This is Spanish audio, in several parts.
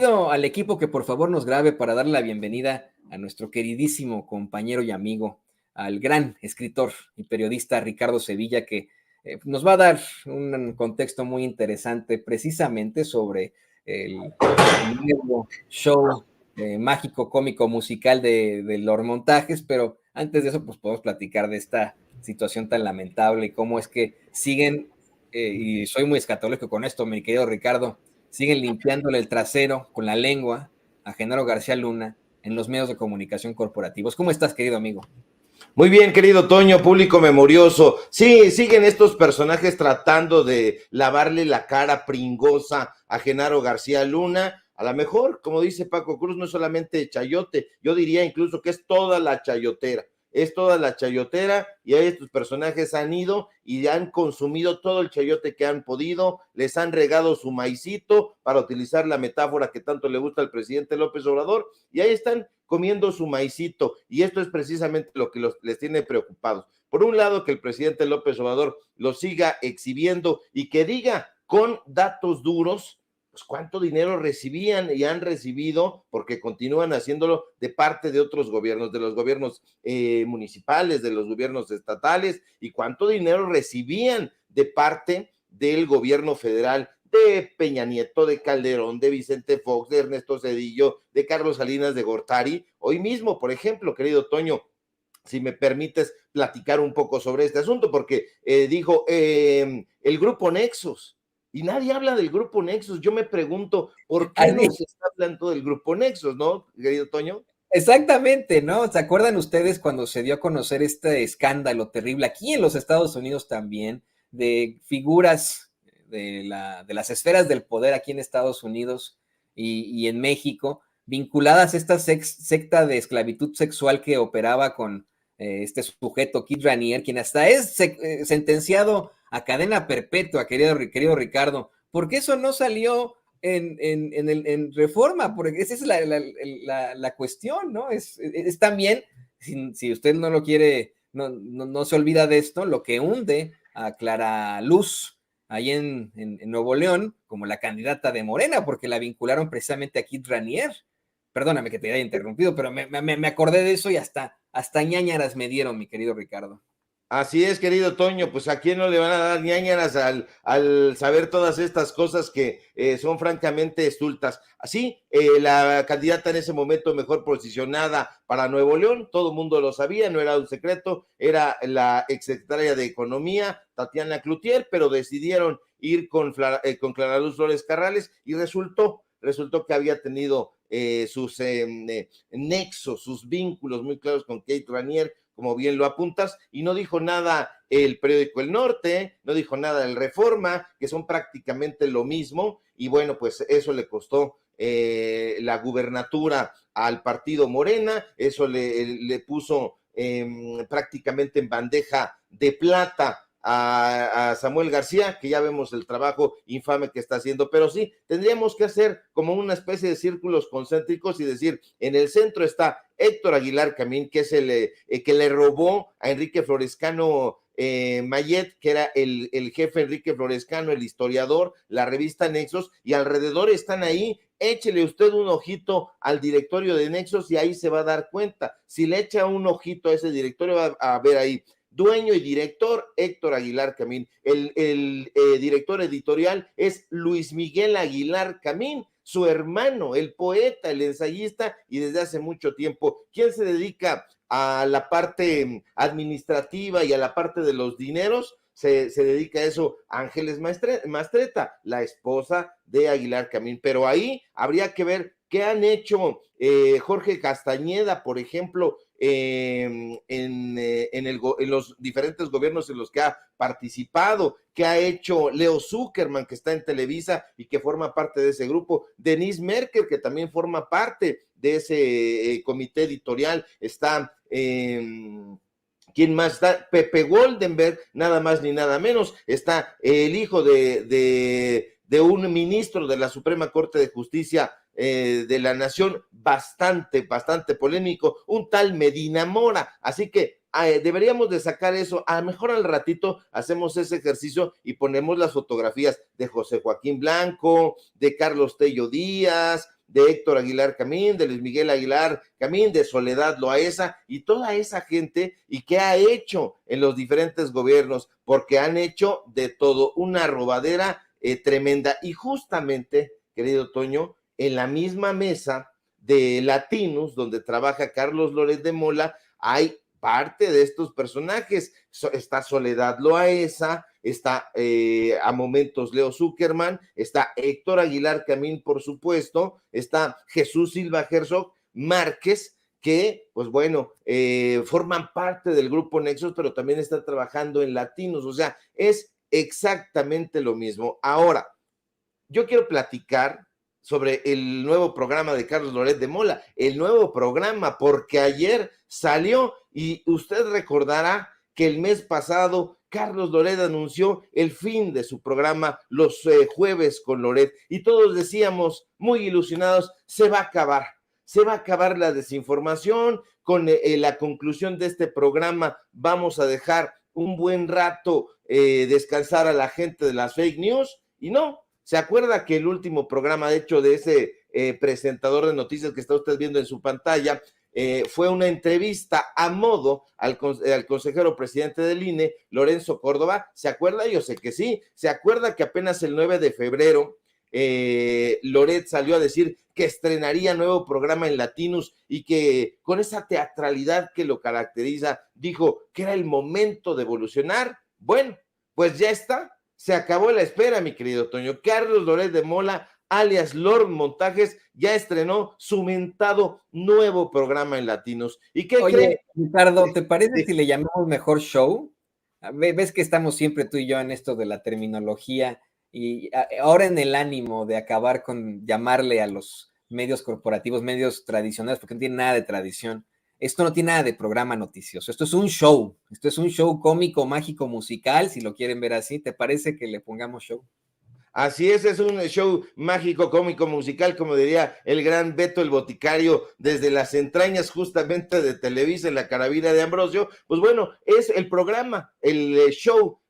Al equipo que por favor nos grabe para darle la bienvenida a nuestro queridísimo compañero y amigo, al gran escritor y periodista Ricardo Sevilla, que nos va a dar un contexto muy interesante precisamente sobre el nuevo show mágico, cómico, musical de los montajes, pero antes de eso pues podemos platicar de esta situación tan lamentable y cómo es que siguen, y soy muy escatológico con esto, mi querido Ricardo, siguen limpiándole el trasero con la lengua a Genaro García Luna en los medios de comunicación corporativos. ¿Cómo estás, querido amigo? Muy bien, querido Toño, público memorioso. Sí, siguen estos personajes tratando de lavarle la cara pringosa a Genaro García Luna. A lo mejor, como dice Paco Cruz, no es solamente chayote, yo diría incluso que es toda la chayotera. Es toda la chayotera y ahí estos personajes han ido y han consumido todo el chayote que han podido, les han regado su maicito, para utilizar la metáfora que tanto le gusta al presidente López Obrador, y ahí están comiendo su maicito, y esto es precisamente lo que les tiene preocupados. Por un lado, que el presidente López Obrador lo siga exhibiendo y que diga con datos duros pues cuánto dinero recibían y han recibido, porque continúan haciéndolo de parte de otros gobiernos, de los gobiernos municipales, de los gobiernos estatales, y cuánto dinero recibían de parte del gobierno federal, de Peña Nieto, de Calderón, de Vicente Fox, de Ernesto Zedillo, de Carlos Salinas de Gortari. Hoy mismo, por ejemplo, querido Toño, si me permites platicar un poco sobre este asunto, porque dijo el grupo Nexus, y nadie habla del grupo Nexus. Yo me pregunto, ¿por qué no se está hablando del grupo Nexus, no, querido Toño? Exactamente, ¿no? ¿Se acuerdan ustedes cuando se dio a conocer este escándalo terrible aquí en los Estados Unidos también, de figuras de las esferas del poder aquí en Estados Unidos y en México, vinculadas a esta secta de esclavitud sexual que operaba con este sujeto, Kid Raniere, quien hasta es sentenciado a cadena perpetua, querido Ricardo? ¿Por qué eso no salió en Reforma? Porque esa es la cuestión, ¿no? Es también, si usted no lo quiere, no se olvida de esto, lo que hunde a Clara Luz ahí en Nuevo León como la candidata de Morena, porque la vincularon precisamente a Kid Raniere. Perdóname que te haya interrumpido, pero me acordé de eso y hasta ñañaras me dieron, mi querido Ricardo. Así es, querido Toño, pues a quién no le van a dar ñañaras al saber todas estas cosas que son francamente estultas. Así, la candidata en ese momento mejor posicionada para Nuevo León, todo el mundo lo sabía, no era un secreto, era la exsecretaria de Economía, Tatiana Cloutier, pero decidieron ir con Clara Luz Flores Carrales, y resultó que había tenido sus nexos, sus vínculos muy claros con Kate Raniere, como bien lo apuntas, y no dijo nada el periódico El Norte, no dijo nada el Reforma, que son prácticamente lo mismo, y bueno, pues eso le costó la gubernatura al partido Morena, eso le puso prácticamente en bandeja de plata a Samuel García, que ya vemos el trabajo infame que está haciendo, pero sí, tendríamos que hacer como una especie de círculos concéntricos y decir, en el centro está Héctor Aguilar Camín, que es el que le robó a Enrique Florescano Mayet, que era el jefe Enrique Florescano, el historiador, la revista Nexos, y alrededor están ahí. Échele usted un ojito al directorio de Nexos y ahí se va a dar cuenta. Si le echa un ojito a ese directorio, va a ver ahí dueño y director Héctor Aguilar Camín. El director editorial es Luis Miguel Aguilar Camín, su hermano, el poeta, el ensayista, y desde hace mucho tiempo. ¿Quién se dedica a la parte administrativa y a la parte de los dineros? Se dedica a eso Ángeles Mastreta, la esposa de Aguilar Camín. Pero ahí habría que ver qué han hecho Jorge Castañeda, por ejemplo, en los diferentes gobiernos en los que ha participado, que ha hecho Leo Zuckerman, que está en Televisa y que forma parte de ese grupo, Denise Merker, que también forma parte de ese comité editorial, está ¿quién más está? Pepe Goldenberg, nada más ni nada menos, está el hijo de un ministro de la Suprema Corte de Justicia de la Nación, bastante polémico, un tal Medina Mora. Así que deberíamos de sacar eso. A lo mejor al ratito hacemos ese ejercicio y ponemos las fotografías de José Joaquín Blanco, de Carlos Tello Díaz, de Héctor Aguilar Camín, de Luis Miguel Aguilar Camín, de Soledad Loaesa y toda esa gente, y qué ha hecho en los diferentes gobiernos, porque han hecho de todo una robadera tremenda. Y justamente, querido Toño, en la misma mesa de Latinos, donde trabaja Carlos Loret de Mola, hay parte de estos personajes. Está Soledad Loaesa, está a momentos Leo Zuckerman, está Héctor Aguilar Camín, por supuesto, está Jesús Silva Herzog Márquez, que, pues bueno, forman parte del grupo Nexos, pero también están trabajando en Latinos. O sea, es exactamente lo mismo. Ahora, yo quiero platicar sobre el nuevo programa de Carlos Loret de Mola, el nuevo programa, porque ayer salió y usted recordará que el mes pasado Carlos Loret anunció el fin de su programa Los Jueves con Loret, y todos decíamos, muy ilusionados, se va a acabar la desinformación. Con la conclusión de este programa vamos a dejar un buen rato descansar a la gente de las fake news, y no. ¿Se acuerda que el último programa, de hecho, de ese presentador de noticias que está usted viendo en su pantalla, fue una entrevista a modo al consejero presidente del INE, Lorenzo Córdoba? ¿Se acuerda? Yo sé que sí. ¿Se acuerda que apenas el 9 de febrero Loret salió a decir que estrenaría nuevo programa en Latinos, y que con esa teatralidad que lo caracteriza, dijo que era el momento de evolucionar? Bueno, pues ya está. Se acabó la espera, mi querido Toño. Carlos Loret de Mola, alias Lord Montajes, ya estrenó su mentado nuevo programa en Latinos. ¿Y qué cree? Oye, Ricardo, ¿te parece si le llamamos mejor show? Ves que estamos siempre tú y yo en esto de la terminología, y ahora en el ánimo de acabar con llamarle a los medios corporativos medios tradicionales, porque no tiene nada de tradición. Esto no tiene nada de programa noticioso, esto es un show cómico, mágico, musical, si lo quieren ver así. ¿Te parece que le pongamos show? Así es un show mágico, cómico, musical, como diría el gran Beto el Boticario, desde las entrañas justamente de Televisa, en la carabina de Ambrosio. Pues bueno, es el programa, el show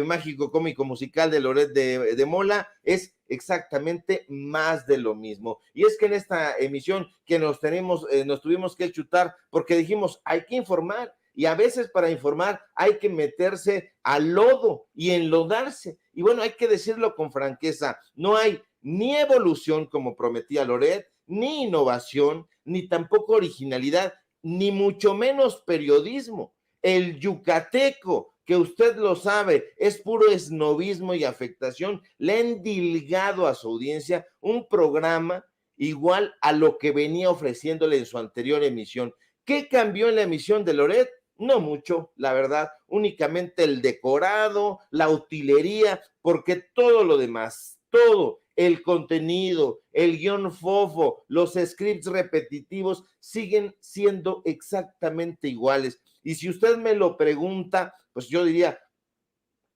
mágico, cómico, musical de Loret de Mola, es exactamente más de lo mismo. Y es que en esta emisión que nos tuvimos que chutar, porque dijimos, hay que informar, y a veces para informar hay que meterse al lodo y enlodarse. Y bueno, hay que decirlo con franqueza, no hay ni evolución como prometía Loret, ni innovación, ni tampoco originalidad, ni mucho menos periodismo. El yucateco, que usted lo sabe, es puro esnovismo y afectación, le ha endilgado a su audiencia un programa igual a lo que venía ofreciéndole en su anterior emisión. ¿Qué cambió en la emisión de Loret? No mucho, la verdad, únicamente el decorado, la utilería, porque todo lo demás, todo, el contenido, el guión fofo, los scripts repetitivos siguen siendo exactamente iguales. Y si usted me lo pregunta, pues yo diría,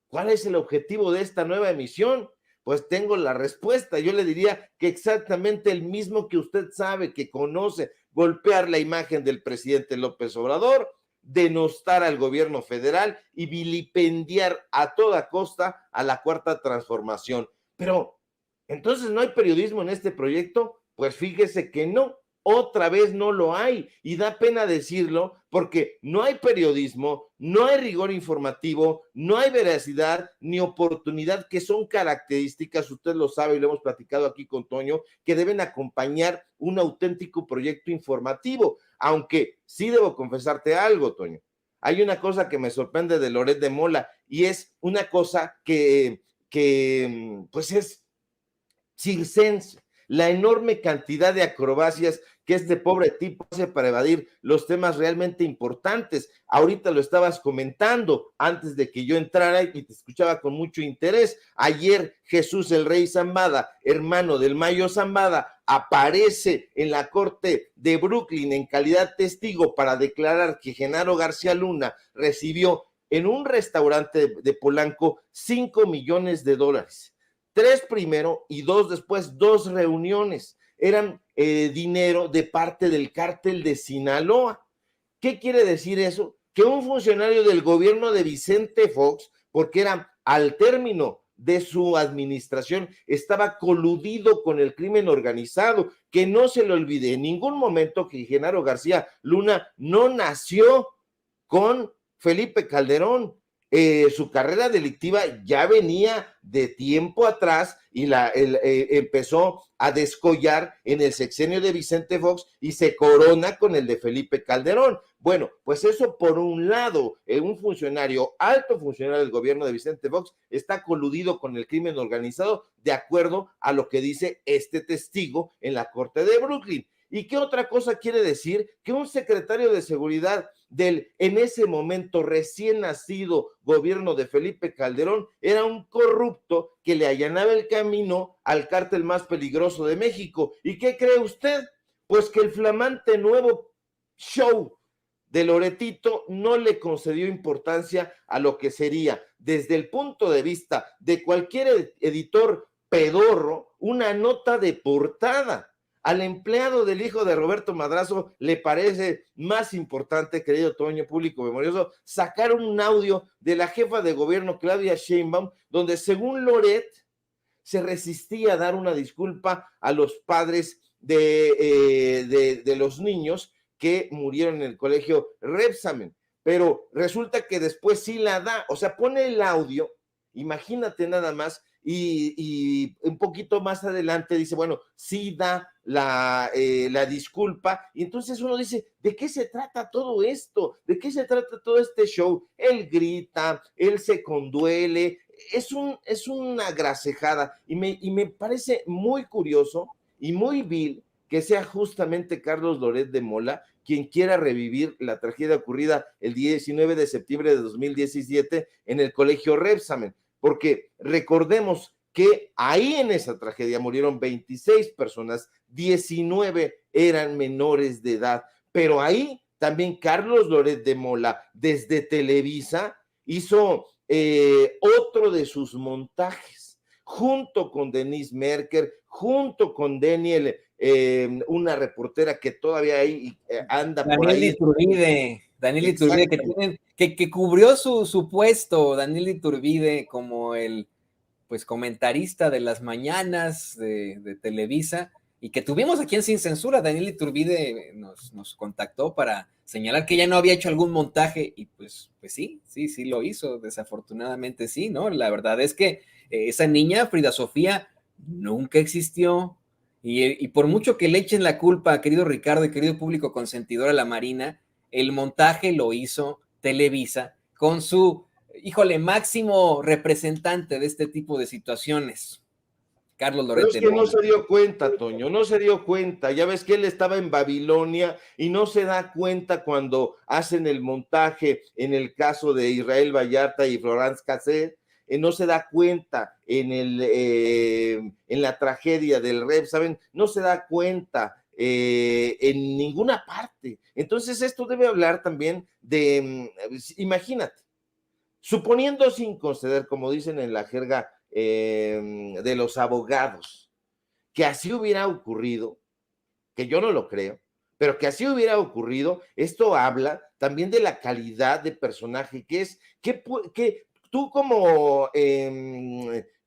¿cuál es el objetivo de esta nueva emisión? Pues tengo la respuesta. Yo le diría que exactamente el mismo que usted sabe, que conoce: golpear la imagen del presidente López Obrador, denostar al gobierno federal y vilipendiar a toda costa a la Cuarta Transformación. Pero, ¿entonces no hay periodismo en este proyecto? Pues fíjese que no. Otra vez no lo hay, y da pena decirlo, porque no hay periodismo, no hay rigor informativo, no hay veracidad ni oportunidad, que son características, usted lo sabe y lo hemos platicado aquí con Toño, que deben acompañar un auténtico proyecto informativo. Aunque sí debo confesarte algo, Toño, hay una cosa que me sorprende de Loret de Mola, y es una cosa que pues es circense: la enorme cantidad de acrobacias que este pobre tipo hace para evadir los temas realmente importantes. Ahorita lo estabas comentando antes de que yo entrara y te escuchaba con mucho interés. Ayer Jesús el Rey Zambada, hermano del Mayo Zambada, aparece en la corte de Brooklyn en calidad testigo para declarar que Genaro García Luna recibió en un restaurante de Polanco $5 millones. 3 primero y 2 después, 2 reuniones. Eran dinero de parte del cártel de Sinaloa. ¿Qué quiere decir eso? Que un funcionario del gobierno de Vicente Fox, porque era al término de su administración estaba coludido con el crimen organizado. Que no se le olvide en ningún momento que Genaro García Luna no nació con Felipe Calderón. Su carrera delictiva ya venía de tiempo atrás y empezó a descollar en el sexenio de Vicente Fox y se corona con el de Felipe Calderón. Bueno, pues eso por un lado, un funcionario, alto funcionario del gobierno de Vicente Fox, está coludido con el crimen organizado de acuerdo a lo que dice este testigo en la corte de Brooklyn. ¿Y qué otra cosa quiere decir? Que un secretario de seguridad del en ese momento recién nacido gobierno de Felipe Calderón era un corrupto que le allanaba el camino al cártel más peligroso de México. ¿Y qué cree usted? Pues que el flamante nuevo show de Loretito no le concedió importancia a lo que sería, desde el punto de vista de cualquier editor pedorro, una nota de portada. Al empleado del hijo de Roberto Madrazo le parece más importante, querido Toño, público memorioso, sacar un audio de la jefa de gobierno Claudia Sheinbaum, donde según Loret se resistía a dar una disculpa a los padres de los niños que murieron en el colegio Rebsamen, pero resulta que después sí la da, o sea, pone el audio, imagínate nada más, y un poquito más adelante dice, bueno, sí da la disculpa, y entonces uno dice, ¿de qué se trata todo esto? ¿De qué se trata todo este show? Él grita, él se conduele, es una grasejada, y me parece muy curioso y muy vil que sea justamente Carlos Loret de Mola quien quiera revivir la tragedia ocurrida el 19 de septiembre de 2017 en el colegio Rebsamen, porque recordemos que ahí en esa tragedia murieron 26 personas, 19 eran menores de edad, pero ahí también Carlos Loret de Mola, desde Televisa, hizo otro de sus montajes, junto con Denise Merker, junto con Daniel, una reportera que todavía ahí anda Daniel por ahí. Daniel Iturbide, que cubrió su puesto, Daniel Iturbide, como el pues comentarista de las mañanas de Televisa, y que tuvimos aquí en Sin Censura. Daniel Iturbide nos contactó para señalar que ya no había hecho algún montaje, y pues sí lo hizo, desafortunadamente sí, ¿no? La verdad es que esa niña, Frida Sofía, nunca existió, y por mucho que le echen la culpa, querido Ricardo y querido público consentidor, a la Marina, el montaje lo hizo Televisa con su, híjole, máximo representante de este tipo de situaciones, Carlos Pero Loret es de que no Mola. se dio cuenta, Toño, no se dio cuenta. Ya ves que él estaba en Babilonia y no se da cuenta cuando hacen el montaje en el caso de Israel Vallarta y Florence Cassé, no se da cuenta en la tragedia del Rebsamen, no se da cuenta en ninguna parte. Entonces esto debe hablar también de, imagínate, suponiendo sin conceder, como dicen en la jerga de los abogados, que así hubiera ocurrido, que yo no lo creo, pero que así hubiera ocurrido, esto habla también de la calidad de personaje que es, que tú como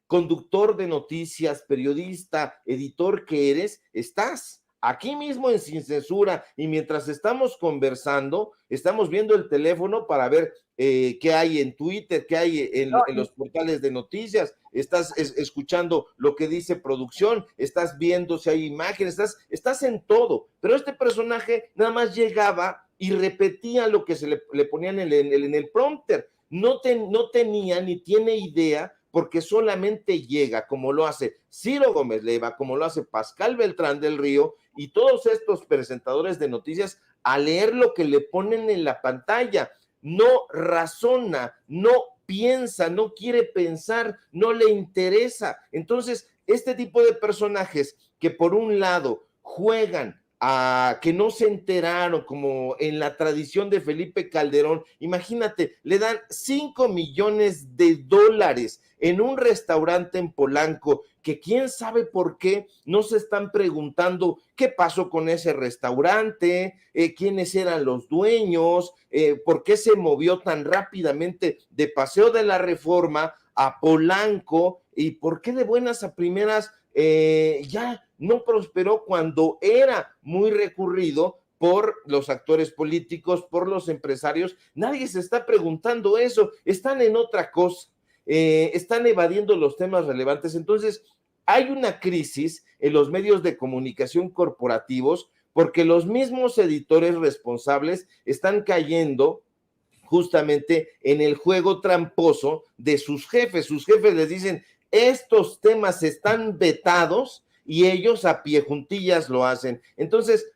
conductor de noticias, periodista, editor que eres, estás aquí mismo en Sin Censura, y mientras estamos conversando, estamos viendo el teléfono para ver qué hay en Twitter, qué hay en los portales de noticias, estás escuchando lo que dice producción, estás viendo si hay imágenes, estás en todo, pero este personaje nada más llegaba y repetía lo que se le ponían en el prompter, no tenía ni tiene idea, porque solamente llega, como lo hace Ciro Gómez Leiva, como lo hace Pascal Beltrán del Río y todos estos presentadores de noticias, a leer lo que le ponen en la pantalla. No razona, no piensa, no quiere pensar, no le interesa. Entonces, este tipo de personajes que por un lado juegan a que no se enteraron, como en la tradición de Felipe Calderón, imagínate, le dan $5 millones en un restaurante en Polanco, que quién sabe por qué no se están preguntando qué pasó con ese restaurante, quiénes eran los dueños, por qué se movió tan rápidamente de Paseo de la Reforma a Polanco, y por qué de buenas a primeras ya no prosperó cuando era muy recurrido por los actores políticos, por los empresarios. Nadie se está preguntando eso, están en otra cosa, están evadiendo los temas relevantes. Entonces, hay una crisis en los medios de comunicación corporativos porque los mismos editores responsables están cayendo justamente en el juego tramposo de sus jefes. Sus jefes les dicen, estos temas están vetados y ellos a pie juntillas lo hacen. Entonces,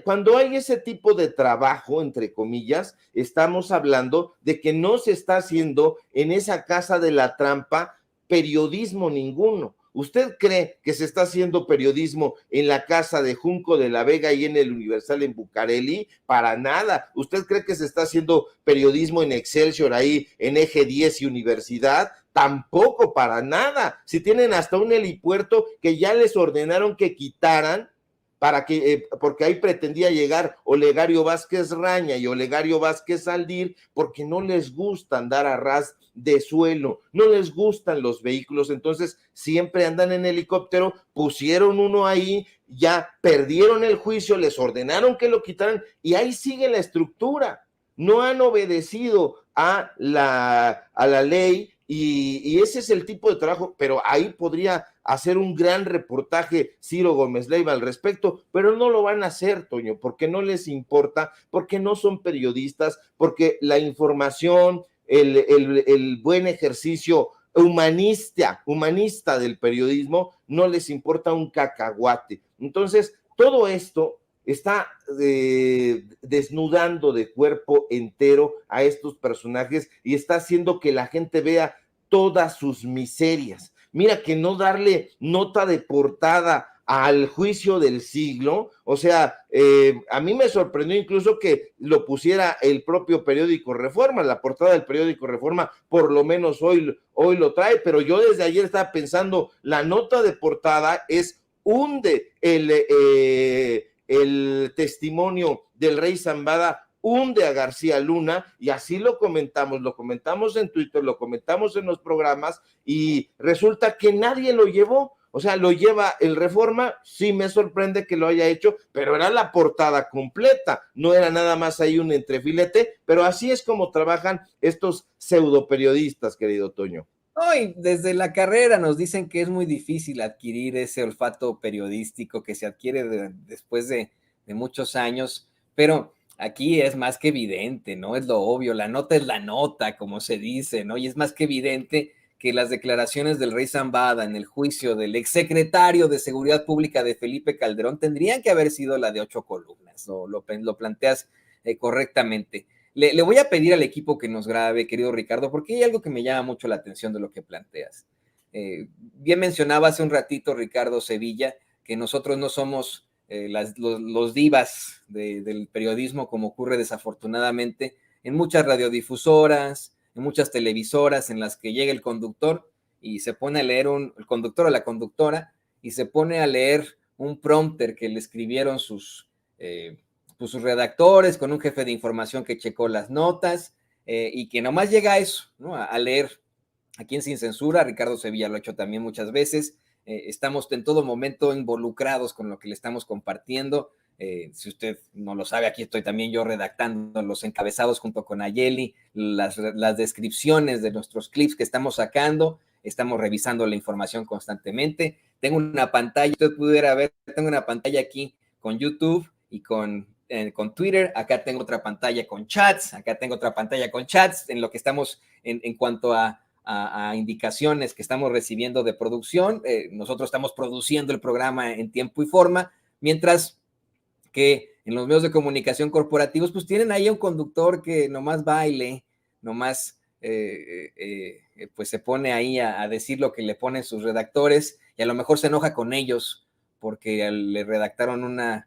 cuando hay ese tipo de trabajo, entre comillas, estamos hablando de que no se está haciendo en esa casa de la trampa periodismo ninguno. ¿Usted cree que se está haciendo periodismo en la casa de Junco de la Vega y en el Universal en Bucareli? Para nada. ¿Usted cree que se está haciendo periodismo en Excelsior ahí, en Eje 10 y Universidad? Tampoco, para nada. Si tienen hasta un helipuerto que ya les ordenaron que quitaran para que, porque ahí pretendía llegar Olegario Vázquez Raña y Olegario Vázquez Aldir, porque no les gusta andar a ras de suelo, no les gustan los vehículos, entonces siempre andan en helicóptero, pusieron uno ahí, ya perdieron el juicio, les ordenaron que lo quitaran y ahí sigue la estructura, no han obedecido a la ley y ese es el tipo de trabajo, pero ahí podría hacer un gran reportaje Ciro Gómez Leiva al respecto, pero no lo van a hacer, Toño, porque no les importa, porque no son periodistas, porque la información, el buen ejercicio humanista del periodismo no les importa un cacahuate. Entonces, todo esto está desnudando de cuerpo entero a estos personajes y está haciendo que la gente vea todas sus miserias. Mira que no darle nota de portada al juicio del siglo, o sea, a mí me sorprendió incluso que lo pusiera el propio periódico Reforma, la portada del periódico Reforma, por lo menos hoy lo trae, pero yo desde ayer estaba pensando, la nota de portada es hunde el testimonio del rey Zambada, hunde a García Luna, y así lo comentamos en Twitter, lo comentamos en los programas, y resulta que nadie lo llevó. O sea, lo lleva el Reforma, sí me sorprende que lo haya hecho, pero era la portada completa, no era nada más ahí un entrefilete, pero así es como trabajan estos pseudo periodistas, querido Toño. Hoy, desde la carrera nos dicen que es muy difícil adquirir ese olfato periodístico que se adquiere después de muchos años, pero aquí es más que evidente, ¿no? Es lo obvio, la nota es la nota, como se dice, ¿no? Y es más que evidente que las declaraciones del rey Zambada en el juicio del exsecretario de Seguridad Pública de Felipe Calderón tendrían que haber sido la de 8 columnas, ¿no? Lo planteas correctamente. Le voy a pedir al equipo que nos grabe, querido Ricardo, porque hay algo que me llama mucho la atención de lo que planteas. Bien mencionaba hace un ratito Ricardo Sevilla que nosotros no somos los divas del periodismo, como ocurre desafortunadamente en muchas radiodifusoras, en muchas televisoras, en las que llega el conductor y se pone a leer el conductor o la conductora, y se pone a leer un prompter que le escribieron sus redactores, con un jefe de información que checó las notas, y que nomás llega a eso, ¿no? A leer. Aquí en Sin Censura, Ricardo Sevilla lo ha hecho también muchas veces. Estamos en todo momento involucrados con lo que le estamos compartiendo. Si usted no lo sabe, aquí estoy también yo redactando los encabezados junto con Ayeli, las descripciones de nuestros clips que estamos sacando. Estamos revisando la información constantemente. Tengo una pantalla, usted pudiera ver, tengo una pantalla aquí con YouTube y con Twitter. Acá tengo otra pantalla con chats. Acá tengo otra pantalla con chats en lo que estamos en cuanto a indicaciones que estamos recibiendo de producción. Nosotros estamos produciendo el programa en tiempo y forma, mientras que en los medios de comunicación corporativos, pues tienen ahí un conductor que nomás baile, nomás pues se pone ahí a decir lo que le ponen sus redactores, y a lo mejor se enoja con ellos porque le redactaron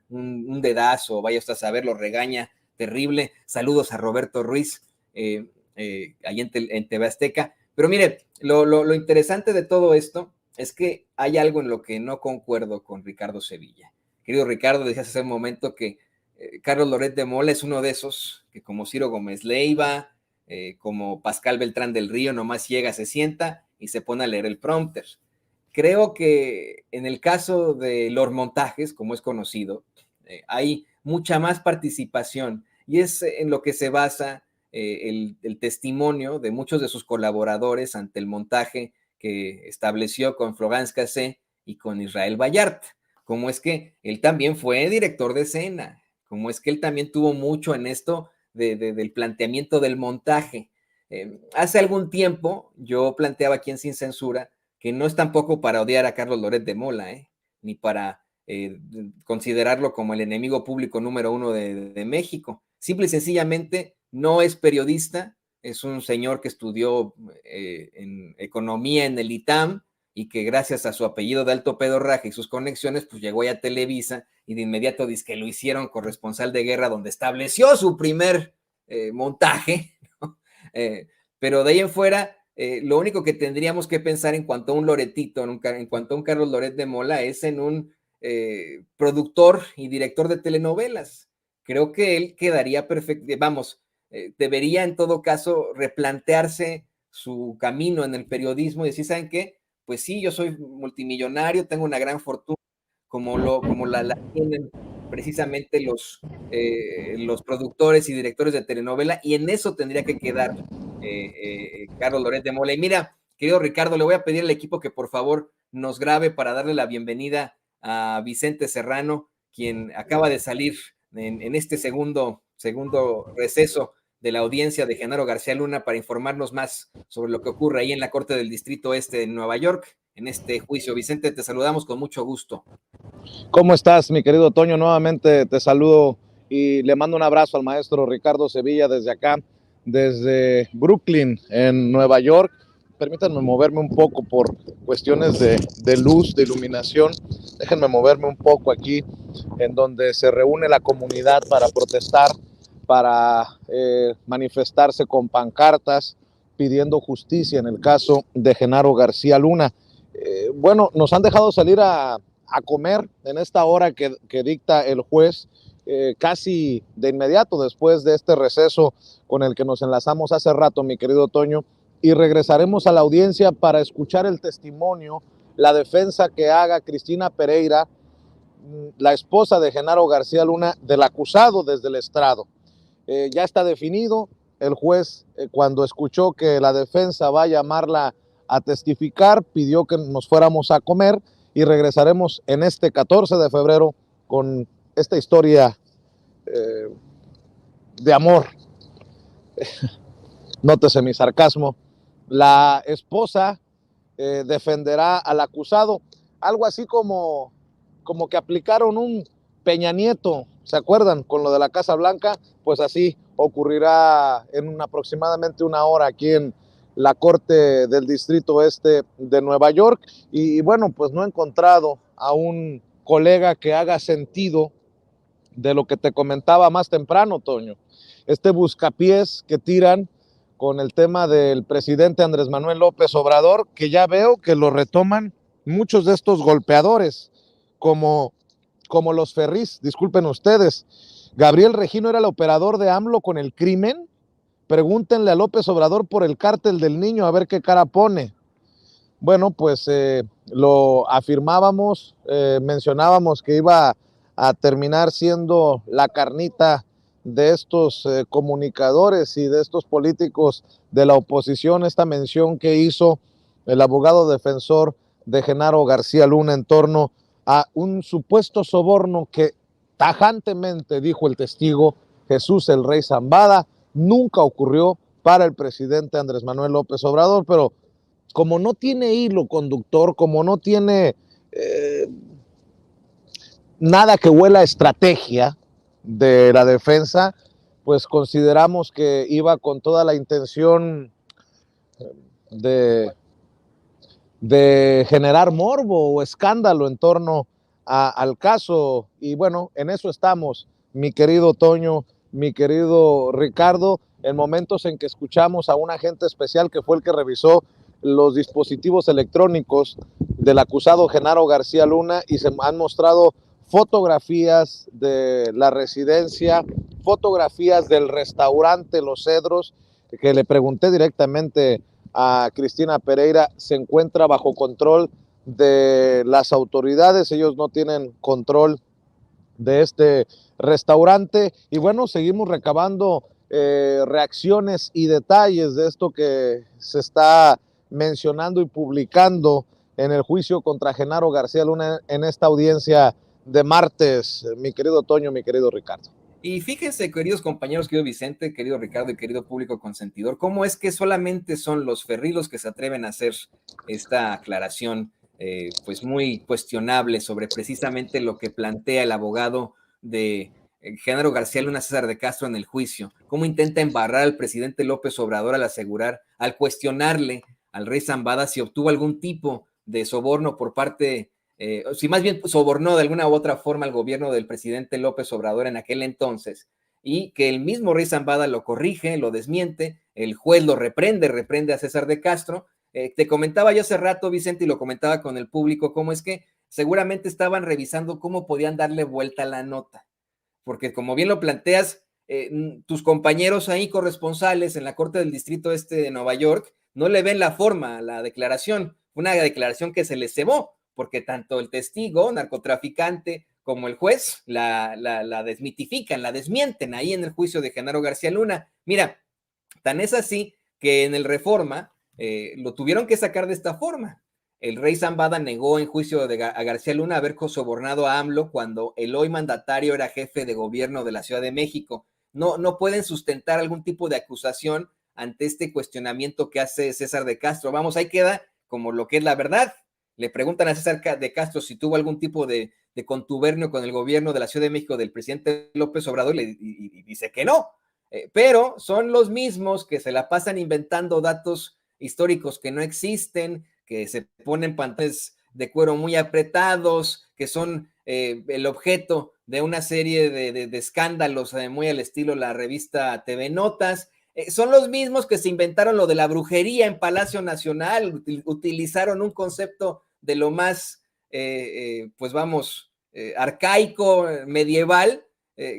un dedazo, vaya usted a saber, lo regaña terrible. Saludos a Roberto Ruiz, ahí en TV Azteca. Pero mire, lo interesante de todo esto es que hay algo en lo que no concuerdo con Ricardo Sevilla. Querido Ricardo, decías hace un momento que Carlos Loret de Mola es uno de esos que, como Ciro Gómez Leiva, como Pascal Beltrán del Río, nomás llega, se sienta y se pone a leer el prompter. Creo que en el caso de los montajes, como es conocido, hay mucha más participación y es en lo que se basa el testimonio de muchos de sus colaboradores ante el montaje que estableció con Florence Cassé y con Israel Vallarta. Como es que él también fue director de escena, como es que él también tuvo mucho en esto del planteamiento del montaje. Hace algún tiempo yo planteaba aquí en Sin Censura que no es tampoco para odiar a Carlos Loret de Mola, ni para considerarlo como el enemigo público número uno de México. Simple y sencillamente no es periodista, es un señor que estudió en economía en el ITAM y que gracias a su apellido de alto pedorraje y sus conexiones, pues llegó ya a Televisa y de inmediato dice que lo hicieron corresponsal de guerra donde estableció su primer montaje, ¿no? Pero de ahí en fuera, lo único que tendríamos que pensar en cuanto a un Loretito, en cuanto a un Carlos Loret de Mola, es en un productor y director de telenovelas. Creo que él quedaría perfecto, vamos, debería en todo caso replantearse su camino en el periodismo y decir, ¿saben qué? Pues sí, yo soy multimillonario, tengo una gran fortuna, como la tienen precisamente los productores y directores de telenovela, y en eso tendría que quedar Carlos Loret de Mola. Y mira, querido Ricardo, le voy a pedir al equipo que por favor nos grabe para darle la bienvenida a Vicente Serrano, quien acaba de salir en este segundo receso de la audiencia de Genaro García Luna para informarnos más sobre lo que ocurre ahí en la Corte del Distrito Este de Nueva York, en este juicio. Vicente, te saludamos con mucho gusto. ¿Cómo estás, mi querido Toño? Nuevamente te saludo y le mando un abrazo al maestro Ricardo Sevilla desde acá, desde Brooklyn, en Nueva York. Permítanme moverme un poco por cuestiones de luz, de iluminación. Déjenme moverme un poco aquí, en donde se reúne la comunidad para protestar, para manifestarse con pancartas, pidiendo justicia en el caso de Genaro García Luna. Bueno, nos han dejado salir a comer en esta hora que dicta el juez, casi de inmediato después de este receso con el que nos enlazamos hace rato, mi querido Toño, y regresaremos a la audiencia para escuchar el testimonio, la defensa que haga Cristina Pereira, la esposa de Genaro García Luna, del acusado desde el estrado. Ya está definido, el juez cuando escuchó que la defensa va a llamarla a testificar, pidió que nos fuéramos a comer y regresaremos en este 14 de febrero con esta historia de amor. Nótese mi sarcasmo. La esposa defenderá al acusado, algo así como que aplicaron un Peña Nieto, ¿se acuerdan? Con lo de la Casa Blanca, pues así ocurrirá en aproximadamente una hora aquí en la Corte del Distrito Este de Nueva York. Y bueno, pues no he encontrado a un colega que haga sentido de lo que te comentaba más temprano, Toño. Este buscapiés que tiran con el tema del presidente Andrés Manuel López Obrador, que ya veo que lo retoman muchos de estos golpeadores, como los Ferris, disculpen ustedes. Gabriel Regino era el operador de AMLO con el crimen. Pregúntenle a López Obrador por el cártel del Niño a ver qué cara pone. Bueno, pues lo afirmábamos, mencionábamos que iba a terminar siendo la carnita de estos comunicadores y de estos políticos de la oposición, esta mención que hizo el abogado defensor de Genaro García Luna en torno a un supuesto soborno que tajantemente dijo el testigo Jesús el Rey Zambada, nunca ocurrió para el presidente Andrés Manuel López Obrador, pero como no tiene hilo conductor, como no tiene nada que huela a estrategia de la defensa, pues consideramos que iba con toda la intención de generar morbo o escándalo en torno al caso. Y bueno, en eso estamos, mi querido Toño, mi querido Ricardo, en momentos en que escuchamos a un agente especial que fue el que revisó los dispositivos electrónicos del acusado Genaro García Luna y se han mostrado fotografías de la residencia, fotografías del restaurante Los Cedros, que le pregunté directamente a Cristina Pereira se encuentra bajo control de las autoridades. Ellos no tienen control de este restaurante y bueno, seguimos recabando reacciones y detalles de esto que se está mencionando y publicando en el juicio contra Genaro García Luna en esta audiencia de martes, mi querido Toño, mi querido Ricardo. Y fíjense, queridos compañeros, querido Vicente, querido Ricardo y querido público consentidor, cómo es que solamente son los ferrilos que se atreven a hacer esta aclaración, pues muy cuestionable sobre precisamente lo que plantea el abogado de Genaro García Luna, César de Castro, en el juicio. Cómo intenta embarrar al presidente López Obrador al cuestionarle al rey Zambada si obtuvo algún tipo de soborno por parte si más bien sobornó de alguna u otra forma al gobierno del presidente López Obrador en aquel entonces, y que el mismo rey Zambada lo corrige, lo desmiente, el juez lo reprende a César de Castro. Te comentaba yo hace rato, Vicente, y lo comentaba con el público, cómo es que seguramente estaban revisando cómo podían darle vuelta a la nota, porque como bien lo planteas, tus compañeros ahí corresponsales en la Corte del Distrito Este de Nueva York no le ven la forma a la declaración, una declaración que se les cebó, porque tanto el testigo, narcotraficante, como el juez la desmitifican, la desmienten ahí en el juicio de Genaro García Luna. Mira, tan es así que en el Reforma lo tuvieron que sacar de esta forma. El rey Zambada negó en juicio a García Luna haber sobornado a AMLO cuando el hoy mandatario era jefe de gobierno de la Ciudad de México. No pueden sustentar algún tipo de acusación ante este cuestionamiento que hace César de Castro. Vamos, ahí queda como lo que es la verdad. Le preguntan a César de Castro si tuvo algún tipo de contubernio con el gobierno de la Ciudad de México del presidente López Obrador y dice que no. Pero son los mismos que se la pasan inventando datos históricos que no existen, que se ponen pantalones de cuero muy apretados, que son el objeto de una serie de escándalos muy al estilo la revista TV Notas. Son los mismos que se inventaron lo de la brujería en Palacio Nacional, utilizaron un concepto de lo más, pues vamos, arcaico, medieval,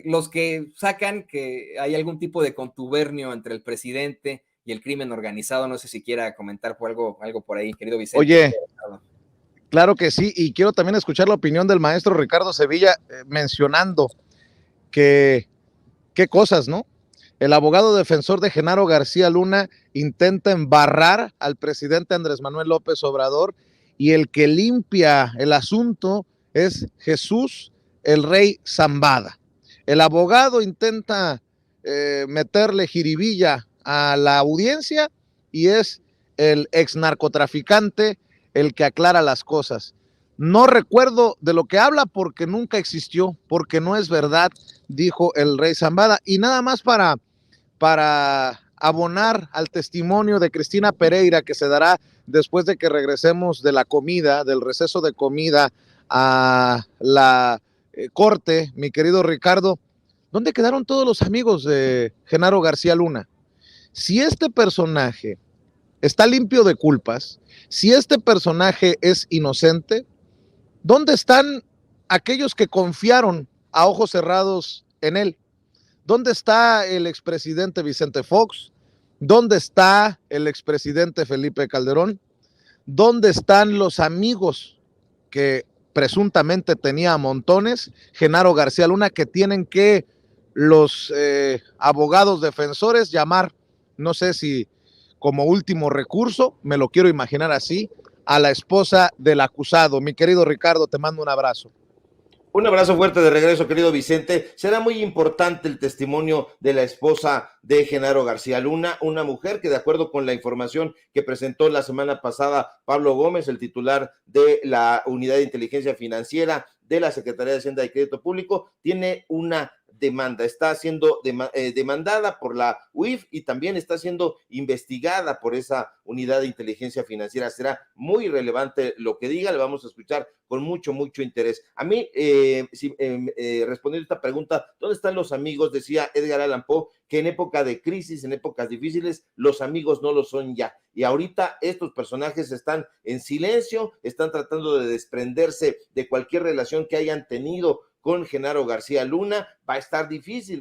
los que sacan que hay algún tipo de contubernio entre el presidente y el crimen organizado. No sé si quiera comentar por algo por ahí, querido Vicente. Oye, claro que sí, y quiero también escuchar la opinión del maestro Ricardo Sevilla mencionando que qué cosas, ¿no? El abogado defensor de Genaro García Luna intenta embarrar al presidente Andrés Manuel López Obrador y el que limpia el asunto es Jesús, el rey Zambada. El abogado intenta meterle jiribilla a la audiencia y es el ex narcotraficante el que aclara las cosas. No recuerdo de lo que habla porque nunca existió, porque no es verdad, dijo el rey Zambada. Y nada más para abonar al testimonio de Cristina Pereira que se dará después de que regresemos de la comida, del receso de comida a la corte, mi querido Ricardo. ¿Dónde quedaron todos los amigos de Genaro García Luna? Si este personaje está limpio de culpas, si este personaje es inocente, ¿dónde están aquellos que confiaron a ojos cerrados en él? ¿Dónde está el expresidente Vicente Fox? ¿Dónde está el expresidente Felipe Calderón? ¿Dónde están los amigos que presuntamente tenía a montones, Genaro García Luna, que tienen que los abogados defensores llamar, no sé si como último recurso, me lo quiero imaginar así, a la esposa del acusado? Mi querido Ricardo, te mando un abrazo. Un abrazo fuerte de regreso, querido Vicente. Será muy importante el testimonio de la esposa de Genaro García Luna, una mujer que, de acuerdo con la información que presentó la semana pasada Pablo Gómez, el titular de la Unidad de Inteligencia Financiera de la Secretaría de Hacienda y Crédito Público, tiene una demanda, está siendo demandada por la UIF y también está siendo investigada por esa unidad de inteligencia financiera. Será muy relevante lo que diga, le vamos a escuchar con mucho interés. A mí, respondiendo a esta pregunta, ¿dónde están los amigos? Decía Edgar Allan Poe que en época de crisis, en épocas difíciles, los amigos no lo son ya. Y ahorita estos personajes están en silencio, están tratando de desprenderse de cualquier relación que hayan tenido con Genaro García Luna. Va a estar difícil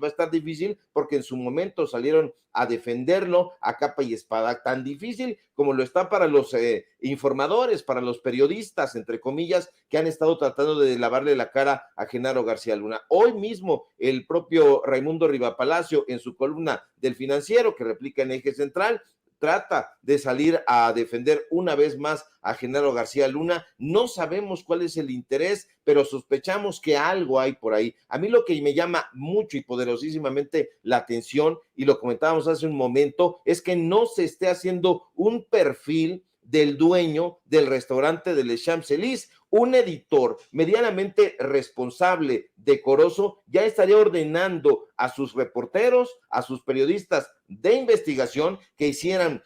porque en su momento salieron a defenderlo a capa y espada, tan difícil como lo está para los informadores, para los periodistas, entre comillas, que han estado tratando de lavarle la cara a Genaro García Luna. Hoy mismo el propio Raimundo Rivapalacio, en su columna del Financiero, que replica en Eje Central, trata de salir a defender una vez más a Genaro García Luna. No sabemos cuál es el interés, pero sospechamos que algo hay por ahí. A mí lo que me llama mucho y poderosísimamente la atención, y lo comentábamos hace un momento, es que no se esté haciendo un perfil del dueño del restaurante de Les Champs-Élysées. Un editor medianamente responsable, decoroso, ya estaría ordenando a sus reporteros, a sus periodistas de investigación, que hicieran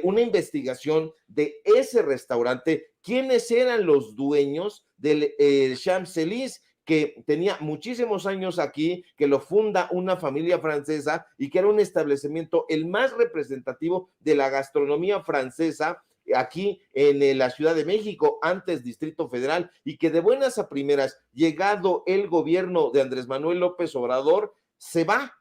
una investigación de ese restaurante, quiénes eran los dueños del Champs-Élysées, que tenía muchísimos años aquí, que lo funda una familia francesa y que era un establecimiento el más representativo de la gastronomía francesa aquí en la Ciudad de México, antes Distrito Federal, y que de buenas a primeras, llegado el gobierno de Andrés Manuel López Obrador, se va.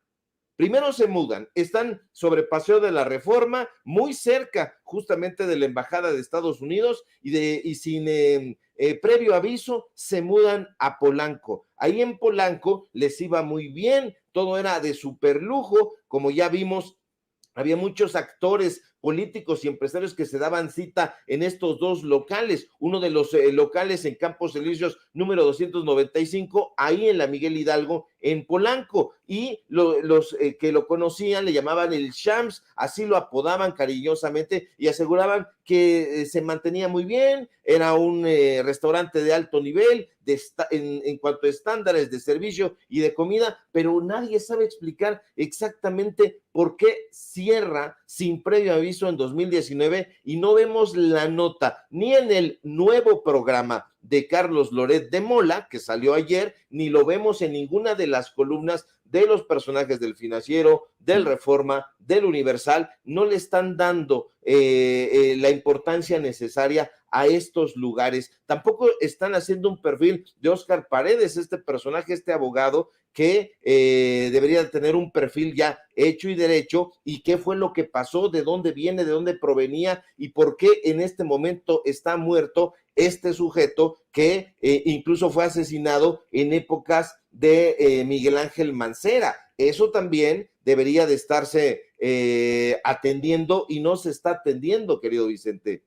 Primero se mudan, están sobre Paseo de la Reforma, muy cerca justamente de la Embajada de Estados Unidos, y sin previo aviso se mudan a Polanco. Ahí en Polanco les iba muy bien, todo era de super lujo, como ya vimos. Había muchos actores políticos y empresarios que se daban cita en estos dos locales, uno de los locales en Campos Elíseos número 295, ahí en la Miguel Hidalgo, en Polanco, y los que lo conocían le llamaban el Champs, así lo apodaban cariñosamente, y aseguraban que se mantenía muy bien, era un restaurante de alto nivel, en cuanto a estándares de servicio y de comida, pero nadie sabe explicar exactamente por qué cierra sin previo aviso en 2019, y no vemos la nota ni en el nuevo programa de Carlos Loret de Mola, que salió ayer, ni lo vemos en ninguna de las columnas de los personajes del Financiero, del Reforma, del Universal. No le están dando la importancia necesaria a estos lugares. Tampoco están haciendo un perfil de Óscar Paredes, este personaje, este abogado, que debería tener un perfil ya hecho y derecho, y qué fue lo que pasó, de dónde viene, de dónde provenía, y por qué en este momento está muerto este sujeto que incluso fue asesinado en épocas de Miguel Ángel Mancera. Eso también debería de estarse atendiendo, y no se está atendiendo, querido Vicente.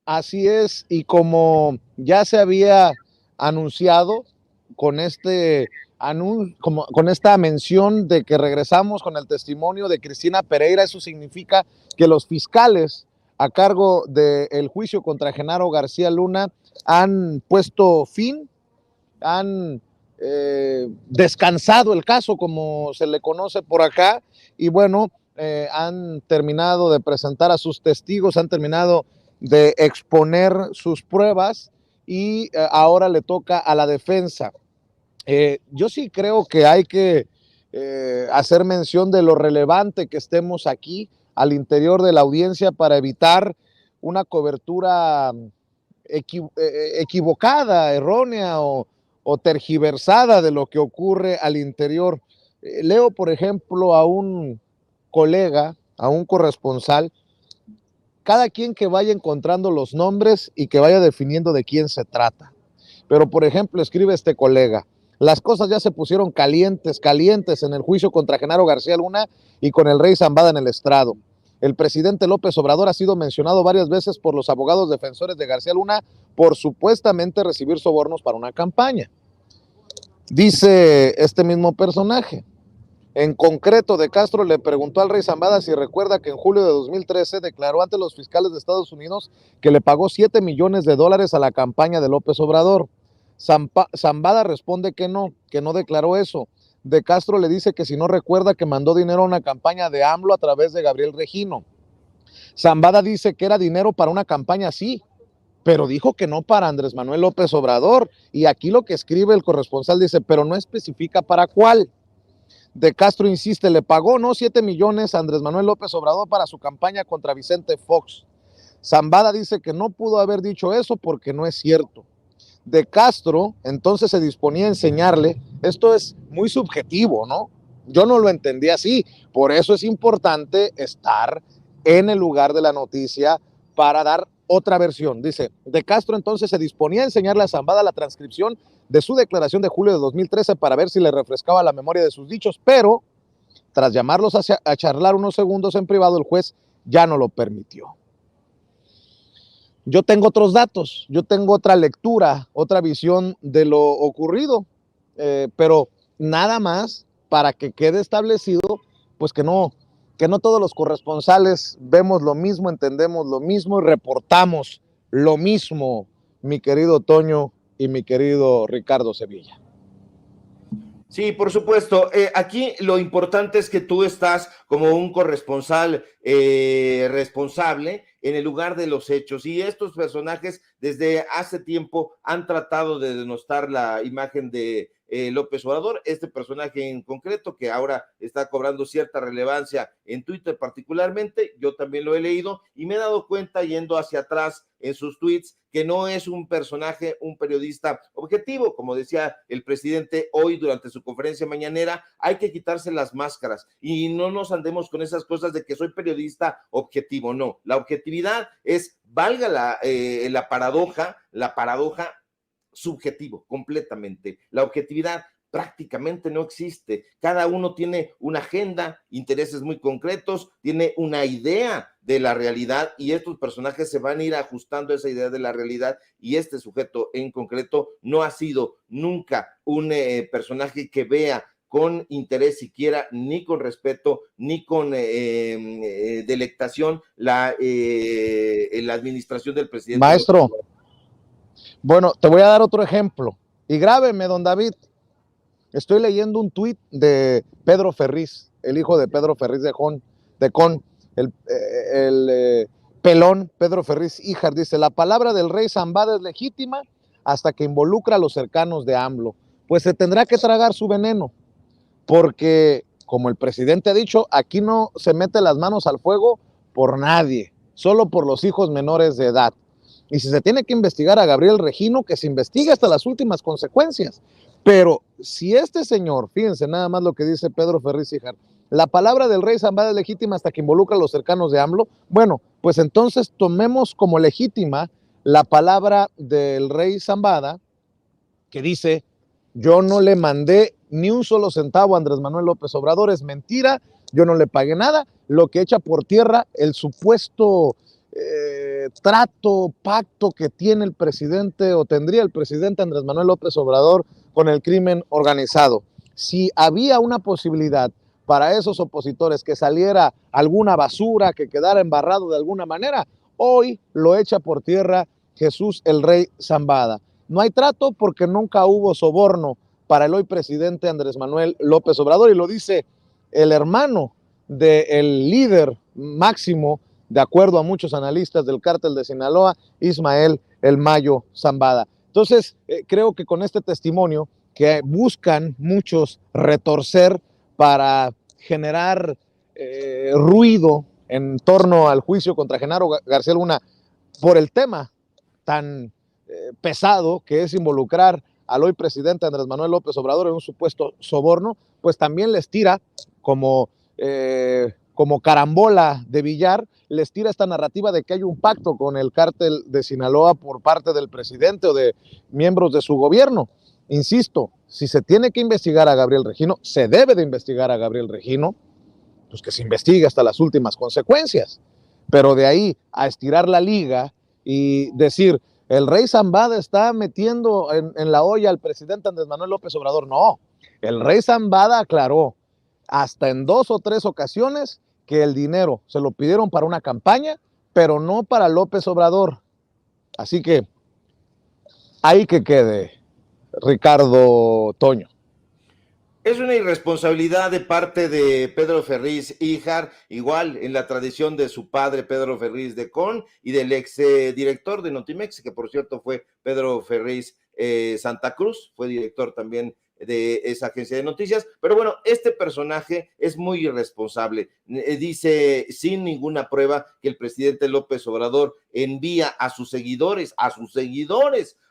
Así es, y como ya se había anunciado con con esta mención de que regresamos con el testimonio de Cristina Pereira, eso significa que los fiscales a cargo del juicio contra Genaro García Luna han puesto fin, han descansado el caso, como se le conoce por acá, y bueno, han terminado de presentar a sus testigos, han terminado de exponer sus pruebas, y ahora le toca a la defensa. Yo sí creo que hay que hacer mención de lo relevante que estemos aquí al interior de la audiencia para evitar una cobertura equivocada, errónea o tergiversada de lo que ocurre al interior. Leo, por ejemplo, a un colega, a un corresponsal, cada quien que vaya encontrando los nombres y que vaya definiendo de quién se trata. Pero, por ejemplo, escribe este colega: las cosas ya se pusieron calientes en el juicio contra Genaro García Luna y con el rey Zambada en el estrado. El presidente López Obrador ha sido mencionado varias veces por los abogados defensores de García Luna por supuestamente recibir sobornos para una campaña. Dice este mismo personaje: en concreto, De Castro le preguntó al rey Zambada si recuerda que en julio de 2013 declaró ante los fiscales de Estados Unidos que le pagó $7 millones a la campaña de López Obrador. Zambada responde que no declaró eso. De Castro le dice que si no recuerda que mandó dinero a una campaña de AMLO a través de Gabriel Regino. Zambada dice que era dinero para una campaña, sí, pero dijo que no para Andrés Manuel López Obrador. Y aquí lo que escribe el corresponsal dice, pero no especifica para cuál. De Castro insiste, le pagó, ¿no?, 7 millones a Andrés Manuel López Obrador para su campaña contra Vicente Fox. Zambada dice que no pudo haber dicho eso porque no es cierto. De Castro entonces se disponía a enseñarle, esto es muy subjetivo, ¿no? Yo no lo entendí así, por eso es importante estar en el lugar de la noticia para dar otra versión. Dice, De Castro entonces se disponía a enseñarle a Zambada la transcripción de su declaración de julio de 2013 para ver si le refrescaba la memoria de sus dichos, pero tras llamarlos a charlar unos segundos en privado, el juez ya no lo permitió. Yo tengo otros datos, yo tengo otra lectura, otra visión de lo ocurrido, pero nada más para que quede establecido, pues que no todos los corresponsales vemos lo mismo, entendemos lo mismo y reportamos lo mismo, mi querido Toño y mi querido Ricardo Sevilla. Sí, por supuesto. Aquí lo importante es que tú estás como un corresponsal responsable en el lugar de los hechos, y estos personajes desde hace tiempo han tratado de denostar la imagen de López Obrador, este personaje en concreto que ahora está cobrando cierta relevancia en Twitter particularmente. Yo también lo he leído y me he dado cuenta yendo hacia atrás en sus tweets que no es un personaje, un periodista objetivo. Como decía el presidente hoy durante su conferencia mañanera, hay que quitarse las máscaras y no nos andemos con esas cosas de que soy periodista objetivo. No, la objetividad es, valga la paradoja, subjetivo completamente. La objetividad prácticamente no existe. Cada uno tiene una agenda, intereses muy concretos, tiene una idea de la realidad, y estos personajes se van a ir ajustando a esa idea de la realidad, y este sujeto en concreto no ha sido nunca un personaje que vea con interés siquiera, ni con respeto, ni con delectación la administración del presidente. Maestro, bueno, te voy a dar otro ejemplo. Y grábeme, don David. Estoy leyendo un tuit de Pedro Ferriz, el hijo de Pedro Ferriz de Con, el pelón Pedro Ferriz Híjar. Dice, la palabra del rey Zambada es legítima hasta que involucra a los cercanos de AMLO. Pues se tendrá que tragar su veneno, porque, como el presidente ha dicho, aquí no se mete las manos al fuego por nadie, solo por los hijos menores de edad. Y si se tiene que investigar a Gabriel Regino, que se investigue hasta las últimas consecuencias. Pero si este señor, fíjense nada más lo que dice Pedro Ferriz Híjar, la palabra del rey Zambada es legítima hasta que involucra a los cercanos de AMLO, bueno, pues entonces tomemos como legítima la palabra del rey Zambada, que dice, yo no le mandé ni un solo centavo a Andrés Manuel López Obrador, es mentira, yo no le pagué nada, lo que echa por tierra el supuesto trato, pacto que tiene el presidente o tendría el presidente Andrés Manuel López Obrador con el crimen organizado. Si había una posibilidad para esos opositores que saliera alguna basura, que quedara embarrado de alguna manera, hoy lo echa por tierra Jesús el Rey Zambada. No hay trato porque nunca hubo soborno para el hoy presidente Andrés Manuel López Obrador, y lo dice el hermano del líder máximo, de acuerdo a muchos analistas del cártel de Sinaloa, Ismael El Mayo Zambada. Entonces, creo que con este testimonio que buscan muchos retorcer para generar ruido en torno al juicio contra Genaro García Luna por el tema tan pesado que es involucrar al hoy presidente Andrés Manuel López Obrador en un supuesto soborno, pues también les tira como carambola de billar, les tira esta narrativa de que hay un pacto con el cártel de Sinaloa por parte del presidente o de miembros de su gobierno. Insisto, si se tiene que investigar a Gabriel Regino, se debe de investigar a Gabriel Regino, pues que se investigue hasta las últimas consecuencias. Pero de ahí a estirar la liga y decir, el rey Zambada está metiendo en la olla al presidente Andrés Manuel López Obrador. No, el rey Zambada aclaró hasta en 2 o 3 ocasiones que el dinero se lo pidieron para una campaña, pero no para López Obrador. Así que ahí que quede, Ricardo Toño. Es una irresponsabilidad de parte de Pedro Ferriz Híjar, igual en la tradición de su padre Pedro Ferriz de Con y del ex director de Notimex, que por cierto fue Pedro Ferriz Santa Cruz, fue director también de esa agencia de noticias. Pero bueno, este personaje es muy irresponsable. Dice sin ninguna prueba que el presidente López Obrador envía a sus seguidores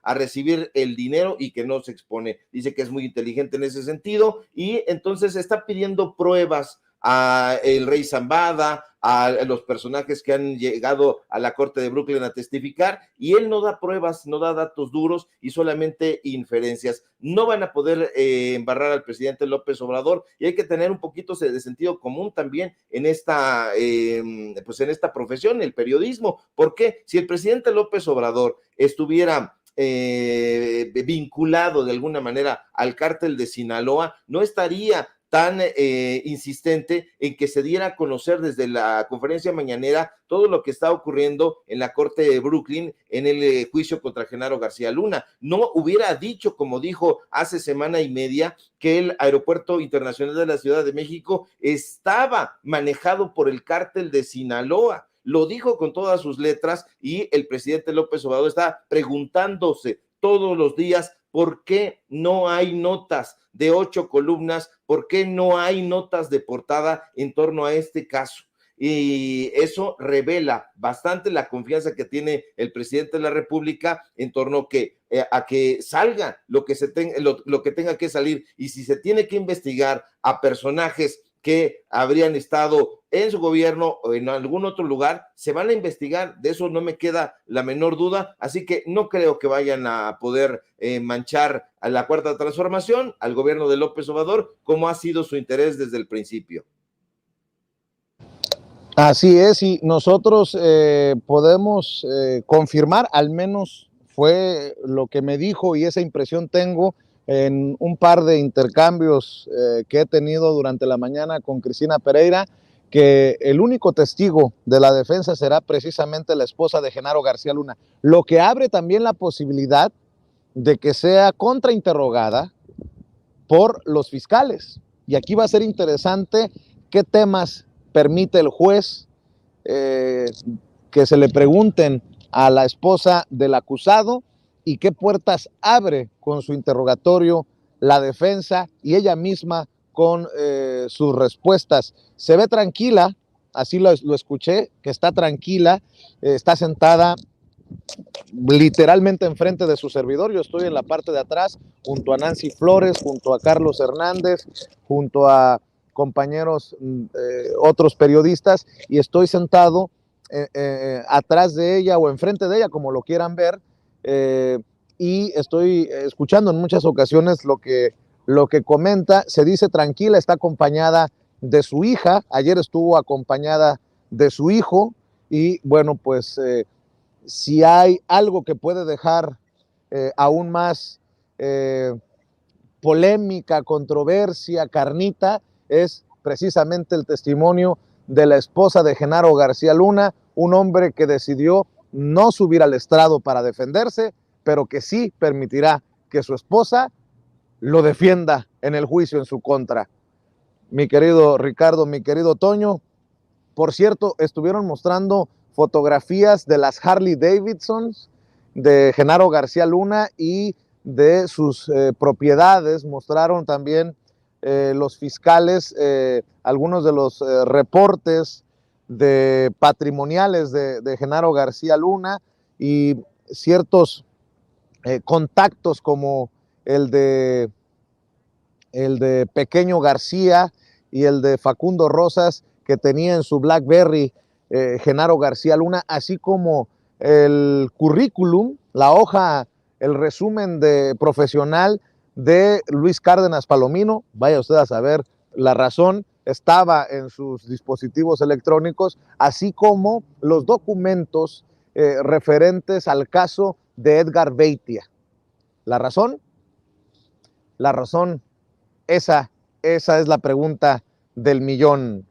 a recibir el dinero y que no se expone. Dice que es muy inteligente en ese sentido y entonces está pidiendo pruebas a el rey Zambada, a los personajes que han llegado a la corte de Brooklyn a testificar, y él no da pruebas, no da datos duros y solamente inferencias. No van a poder embarrar al presidente López Obrador y hay que tener un poquito de sentido común también en esta, pues en esta profesión, el periodismo. ¿Por qué? Si el presidente López Obrador estuviera vinculado de alguna manera al cártel de Sinaloa, no estaría tan insistente en que se diera a conocer desde la conferencia mañanera todo lo que está ocurriendo en la corte de Brooklyn en el juicio contra Genaro García Luna. No hubiera dicho, como dijo hace semana y media, que el aeropuerto internacional de la Ciudad de México estaba manejado por el cártel de Sinaloa. Lo dijo con todas sus letras y el presidente López Obrador está preguntándose todos los días por qué no hay notas de 8 columnas, por qué no hay notas de portada en torno a este caso. Y eso revela bastante la confianza que tiene el presidente de la República en torno a que salga lo que tenga que salir, y si se tiene que investigar a personajes que habrían estado en su gobierno o en algún otro lugar, se van a investigar, de eso no me queda la menor duda, así que no creo que vayan a poder manchar a la Cuarta Transformación, al gobierno de López Obrador, como ha sido su interés desde el principio. Así es, y nosotros podemos confirmar, al menos fue lo que me dijo y esa impresión tengo en un par de intercambios que he tenido durante la mañana con Cristina Pereira, que el único testigo de la defensa será precisamente la esposa de Genaro García Luna, lo que abre también la posibilidad de que sea contrainterrogada por los fiscales. Y aquí va a ser interesante qué temas permite el juez que se le pregunten a la esposa del acusado y qué puertas abre con su interrogatorio la defensa y ella misma con sus respuestas. Se ve tranquila, así lo escuché, que está tranquila, está sentada literalmente enfrente de su servidor. Yo estoy en la parte de atrás junto a Nancy Flores, junto a Carlos Hernández, junto a compañeros, otros periodistas, y estoy sentado atrás de ella o enfrente de ella, como lo quieran ver, y estoy escuchando en muchas ocasiones lo que comenta. Se dice tranquila, está acompañada de su hija, ayer estuvo acompañada de su hijo, y bueno, pues si hay algo que puede dejar aún más polémica, controversia, carnita, es precisamente el testimonio de la esposa de Genaro García Luna, un hombre que decidió no subir al estrado para defenderse, pero que sí permitirá que su esposa lo defienda en el juicio en su contra. Mi querido Ricardo, mi querido Toño, por cierto, estuvieron mostrando fotografías de las Harley Davidson de Genaro García Luna y de sus propiedades. Mostraron también los fiscales algunos de los reportes patrimoniales de Genaro García Luna y ciertos contactos como el de Pequeño García y el de Facundo Rosas, que tenía en su BlackBerry Genaro García Luna, así como el currículum, la hoja, el resumen profesional de Luis Cárdenas Palomino. Vaya usted a saber la razón, estaba en sus dispositivos electrónicos, así como los documentos referentes al caso de Edgar Beitia. ¿La razón? La razón, esa es la pregunta del millón,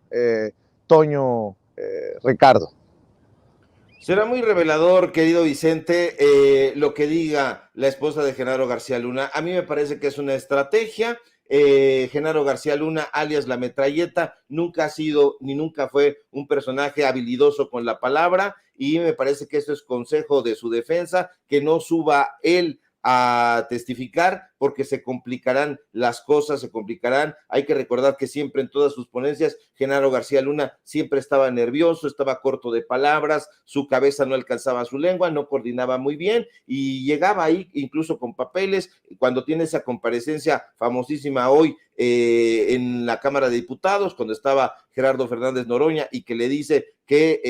Toño, Ricardo. Será muy revelador, querido Vicente, lo que diga la esposa de Genaro García Luna. A mí me parece que es una estrategia. Genaro García Luna, alias La Metralleta, nunca ha sido ni nunca fue un personaje habilidoso con la palabra, y me parece que eso es consejo de su defensa, que no suba él a testificar porque se complicarán las cosas, se complicarán. Hay que recordar que siempre en todas sus ponencias, Genaro García Luna siempre estaba nervioso, estaba corto de palabras, su cabeza no alcanzaba su lengua, no coordinaba muy bien y llegaba ahí incluso con papeles. Cuando tiene esa comparecencia famosísima hoy en la Cámara de Diputados, cuando estaba Gerardo Fernández Noroña y que le dice que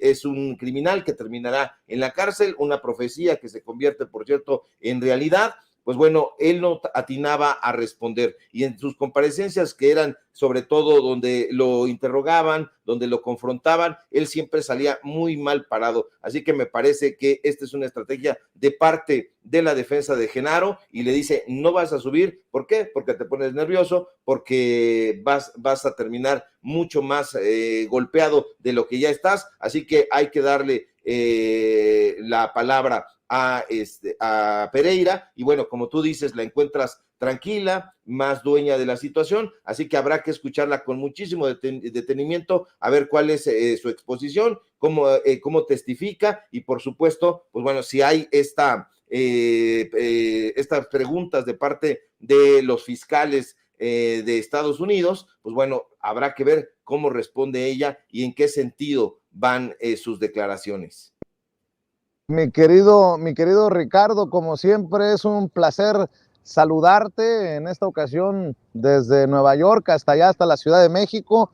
es un criminal que terminará en la cárcel, una profecía que se convierte, por cierto, en realidad. Pues bueno, él no atinaba a responder y en sus comparecencias que eran sobre todo donde lo interrogaban, donde lo confrontaban, él siempre salía muy mal parado. Así que me parece que esta es una estrategia de parte de la defensa de Genaro y le dice, no vas a subir. ¿Por qué? Porque te pones nervioso, porque vas a terminar mucho más golpeado de lo que ya estás. Así que hay que darle la palabra a Pereira y bueno, como tú dices, la encuentras tranquila, más dueña de la situación, así que habrá que escucharla con muchísimo detenimiento, a ver cuál es su exposición, cómo testifica y por supuesto, pues bueno, si hay estas preguntas de parte de los fiscales de Estados Unidos, pues bueno, habrá que ver cómo responde ella y en qué sentido van sus declaraciones. Mi querido Ricardo, como siempre es un placer saludarte en esta ocasión desde Nueva York hasta allá, hasta la Ciudad de México.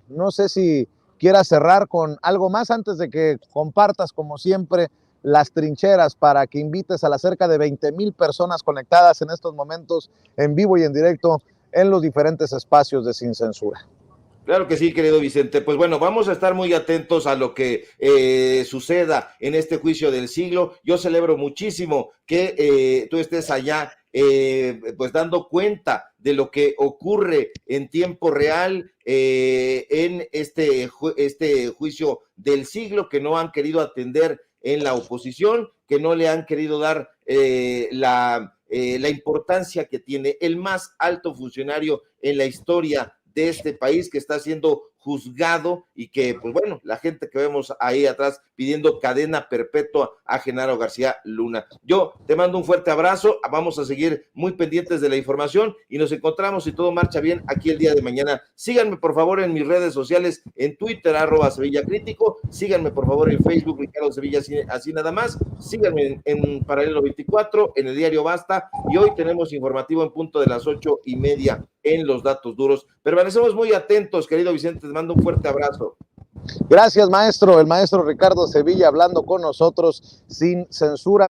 No sé si quieras cerrar con algo más antes de que compartas, como siempre, las trincheras para que invites a las cerca de 20,000 personas conectadas en estos momentos en vivo y en directo en los diferentes espacios de Sin Censura. Claro que sí, querido Vicente. Pues bueno, vamos a estar muy atentos a lo que suceda en este juicio del siglo. Yo celebro muchísimo que tú estés allá, pues dando cuenta de lo que ocurre en tiempo real en este juicio del siglo que no han querido atender en la oposición, que no le han querido dar la importancia que tiene el más alto funcionario en la historia de este país, que está siendo juzgado y que, pues bueno, la gente que vemos ahí atrás pidiendo cadena perpetua a Genaro García Luna. Yo te mando un fuerte abrazo, vamos a seguir muy pendientes de la información y nos encontramos, si todo marcha bien, aquí el día de mañana. Síganme por favor en mis redes sociales, en Twitter, @SevillaCrítico, síganme por favor en Facebook, Ricardo Sevilla, así nada más, síganme en Paralelo 24, en el diario Basta, y hoy tenemos informativo en punto de las 8:30 en Los Datos Duros. Permanecemos muy atentos, querido Vicente, te mando un fuerte abrazo. Gracias, maestro. El maestro Ricardo Sevilla hablando con nosotros sin censura.